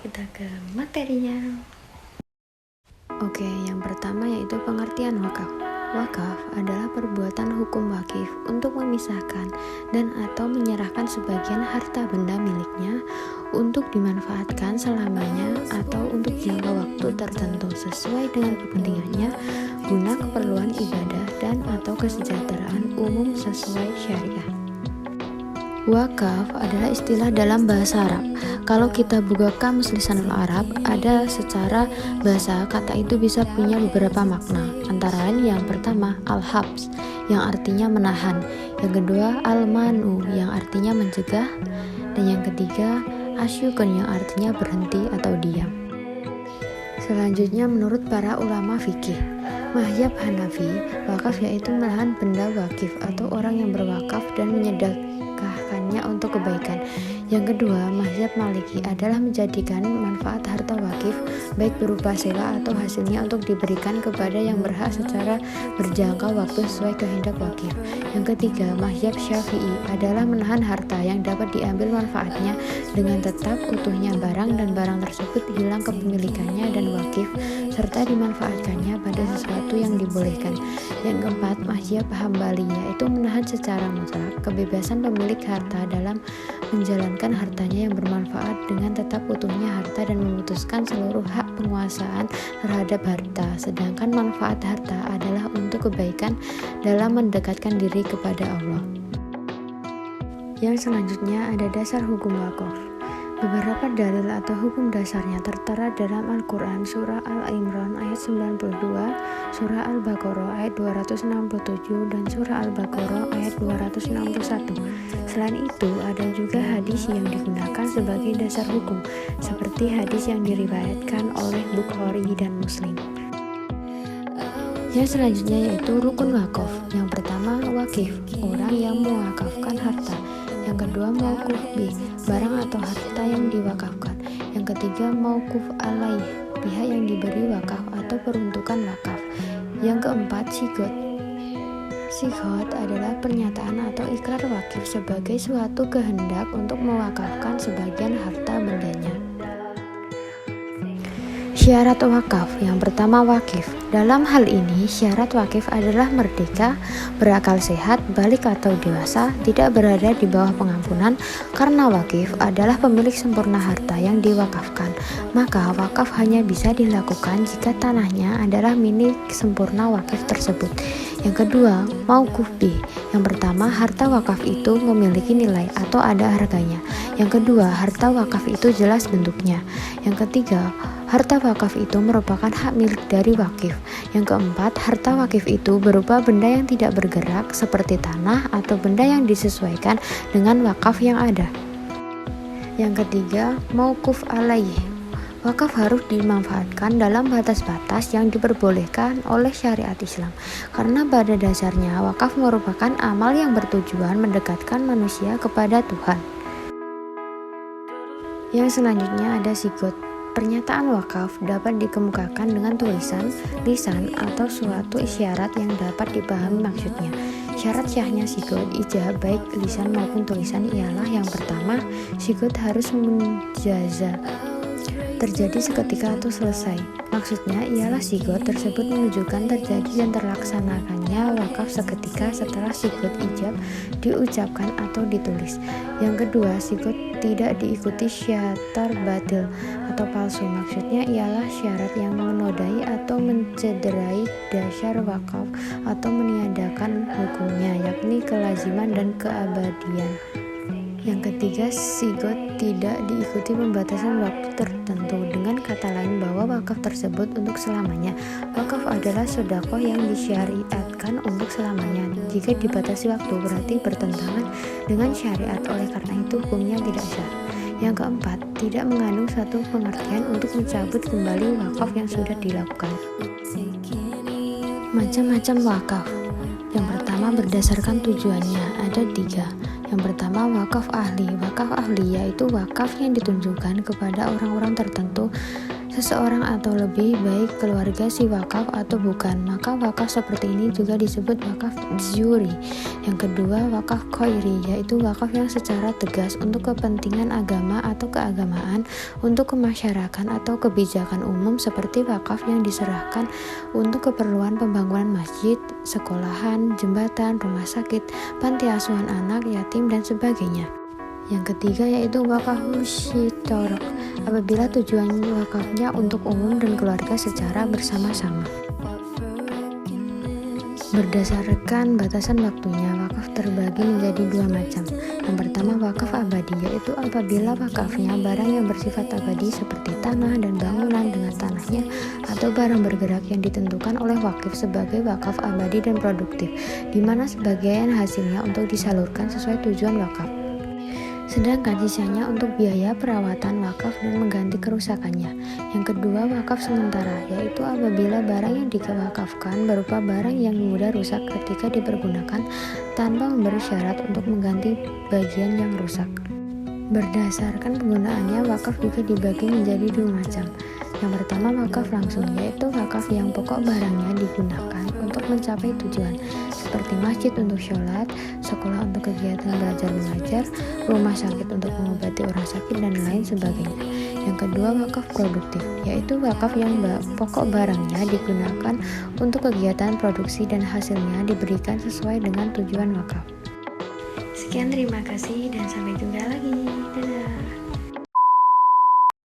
kita ke materinya. Oke, yang pertama yaitu pengertian wakaf. Wakaf adalah perbuatan hukum wakif untuk memisahkan dan atau menyerahkan sebagian harta benda miliknya untuk dimanfaatkan selamanya atau untuk jangka waktu tertentu sesuai dengan kepentingannya guna keperluan ibadah dan atau kesejahteraan umum sesuai syariah. Wakaf adalah istilah dalam bahasa Arab. Kalau kita buka kamus lisanul Arab, ada secara bahasa kata itu bisa punya beberapa makna. Antara lain yang pertama al-habs yang artinya menahan, yang kedua al-manu yang artinya mencegah, dan yang ketiga asyukun yang artinya berhenti atau diam. Selanjutnya menurut para ulama fikih, mazhab Hanafi, wakaf yaitu menahan benda wakif atau orang yang berwakaf dan menyedekahkannya untuk kebaikan. Yang kedua, mazhab Maliki adalah menjadikan manfaat harta wakif baik berupa sewa atau hasilnya untuk diberikan kepada yang berhak secara berjangka waktu sesuai kehendak wakif. Yang ketiga, mazhab Syafi'i adalah menahan harta yang dapat diambil manfaatnya dengan tetap utuhnya barang dan barang tersebut hilang kepemilikannya dan wakif serta dimanfaatkannya pada sesuatu yang dibolehkan. Yang keempat, mazhab Hambali yaitu menahan secara mutlak kebebasan pemilik harta dalam menjalankan hartanya yang bermanfaat dengan tetap utuhnya harta dan memutuskan seluruh hak penguasaan terhadap harta, sedangkan manfaat harta adalah untuk kebaikan dalam mendekatkan diri kepada Allah. Yang selanjutnya ada dasar hukum wakaf. Beberapa dalil atau hukum dasarnya tertera dalam Al-Quran Surah Al-Imran ayat 92, Surah Al-Baqarah ayat 267, dan Surah Al-Baqarah ayat 261. Selain itu, ada juga hadis yang digunakan sebagai dasar hukum, seperti hadis yang diriwayatkan oleh Bukhari dan Muslim. Yang selanjutnya yaitu rukun wakaf. Yang pertama, wakif, orang yang mewakafkan harta. Yang kedua, mauquf bih, barang atau harta yang diwakafkan. Yang ketiga, mauquf alaih, pihak yang diberi wakaf atau peruntukan wakaf. Yang keempat, sigot. Sigot adalah pernyataan atau ikrar wakif sebagai suatu kehendak untuk mewakafkan sebagian harta bendanya. Syarat wakaf. Yang pertama, wakif. Dalam hal ini, syarat wakif adalah merdeka, berakal sehat, balik atau dewasa, tidak berada di bawah pengampunan, karena wakif adalah pemilik sempurna harta yang diwakafkan. Maka wakaf hanya bisa dilakukan jika tanahnya adalah milik sempurna wakif tersebut. Yang kedua, mauquf bih. Yang pertama, harta wakaf itu memiliki nilai atau ada harganya. Yang kedua, harta wakaf itu jelas bentuknya. Yang ketiga, harta wakaf itu merupakan hak milik dari wakif. Yang keempat, harta wakif itu berupa benda yang tidak bergerak seperti tanah atau benda yang disesuaikan dengan wakaf yang ada. Yang ketiga, mauquf alaih. Wakaf harus dimanfaatkan dalam batas-batas yang diperbolehkan oleh syariat Islam. Karena pada dasarnya wakaf merupakan amal yang bertujuan mendekatkan manusia kepada Tuhan. Yang selanjutnya ada sigot. Pernyataan wakaf dapat dikemukakan dengan tulisan, lisan, atau suatu isyarat yang dapat dipahami maksudnya. Syarat syahnya sigot ijab baik lisan maupun tulisan ialah yang pertama, sigot harus menjaza, terjadi seketika atau selesai. Maksudnya ialah sigot tersebut menunjukkan terjadi dan terlaksanakannya wakaf seketika setelah sigot ijab diucapkan atau ditulis. Yang kedua, sigot tidak diikuti syatar batil atau palsu. Maksudnya ialah syarat yang menodai atau mencederai dasar wakaf atau meniadakan hukumnya, yakni kelaziman dan keabadian. Yang ketiga, sigot tidak diikuti pembatasan waktu tertentu. Dengan kata lain bahwa wakaf tersebut untuk selamanya. Wakaf adalah sedekah yang disyariatkan untuk selamanya. Jika dibatasi waktu berarti bertentangan dengan syariat, oleh karena itu hukumnya tidak sah. Yang keempat, tidak mengandung satu pengertian untuk mencabut kembali wakaf yang sudah dilakukan. Macam-macam wakaf. Yang pertama, berdasarkan tujuannya ada 3. Yang pertama, wakaf ahli. Wakaf ahli yaitu wakaf yang ditunjukkan kepada orang-orang tertentu seseorang atau lebih, baik keluarga si wakaf atau bukan, maka wakaf seperti ini juga disebut wakaf dzuri. Yang kedua, wakaf khairi, yaitu wakaf yang secara tegas untuk kepentingan agama atau keagamaan, untuk kemasyarakatan atau kebijakan umum, seperti wakaf yang diserahkan untuk keperluan pembangunan masjid, sekolahan, jembatan, rumah sakit, panti asuhan anak, yatim, dan sebagainya. Yang ketiga yaitu wakaf musyitarok, apabila tujuan wakafnya untuk umum dan keluarga secara bersama-sama. Berdasarkan batasan waktunya, wakaf terbagi menjadi dua macam. Yang pertama, wakaf abadi, yaitu apabila wakafnya barang yang bersifat abadi seperti tanah dan bangunan dengan tanahnya, atau barang bergerak yang ditentukan oleh wakif sebagai wakaf abadi dan produktif, di mana sebagian hasilnya untuk disalurkan sesuai tujuan wakaf, sedangkan sisanya untuk biaya perawatan wakaf dan mengganti kerusakannya. Yang kedua, wakaf sementara, yaitu apabila barang yang diwakafkan berupa barang yang mudah rusak ketika dipergunakan tanpa memberi syarat untuk mengganti bagian yang rusak. Berdasarkan penggunaannya, wakaf juga dibagi menjadi dua macam. Yang pertama, wakaf langsung, yaitu wakaf yang pokok barangnya digunakan untuk mencapai tujuan, seperti masjid untuk sholat, sekolah untuk kegiatan belajar mengajar, rumah sakit untuk mengobati orang sakit, dan lain sebagainya. Yang kedua, wakaf produktif, yaitu wakaf yang pokok barangnya digunakan untuk kegiatan produksi dan hasilnya diberikan sesuai dengan tujuan wakaf. Sekian, terima kasih dan sampai jumpa lagi. Dadah.